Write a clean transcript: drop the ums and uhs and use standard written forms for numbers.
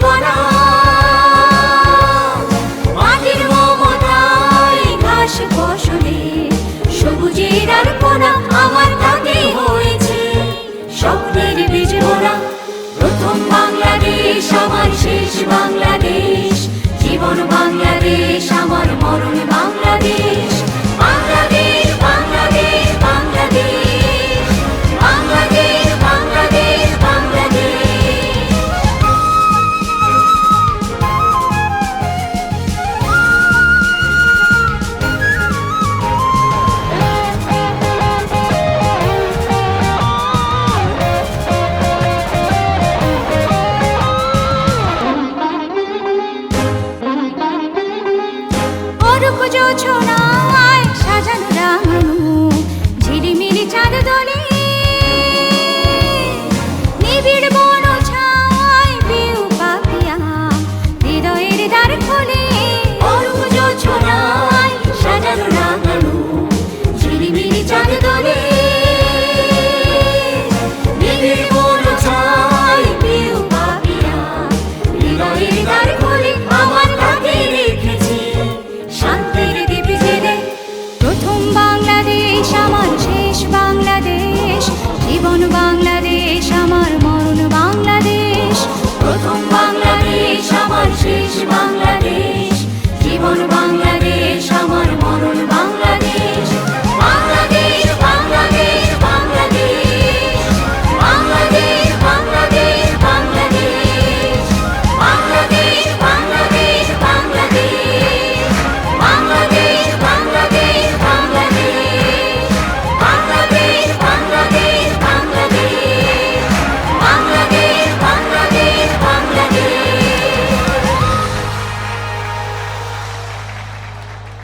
জীবনা মাটির মমতায় ঘাস ফসলে সবুজের আর কোনা আমার তাতে হয়েছে স্বপ্নের বীজ বোনা। প্রথম বাংলাদেশ আমার শেষ বাংলাদেশ, জীবন বাংলাদেশ আমার মরণ বাংলাদেশ। বাংলাদেশ বাংলাদেশ বাংলাদেশ বাংলাদেশ বাংলাদেশ বাংলাদেশ। অরূপ জোছনায় সাজানো রাঙানো ঝিলিমিলি চাঁদ দোলে, নিবিড় বন ছায় পিউ পাপিয়া হৃদয়ের দ্বার খোলে। অরূপ জোছনায় সাজানো রাঙানো ঝিলিমিলি চাঁদ দোলে, নিবিড় বন ছায় পিউ পাপিয়া হৃদয়ের দ্বার খোলে। আমার তাকে রেখেছি শান্তির দ্বীপ জেলে। প্রথম বাংলাদেশ আমার শেষ বাংলাদেশ, জীবন বাংলাদেশ আমার মরণ বাংলাদেশ। প্রথম বাংলাদেশ আমার শেষ বাংলাদেশ।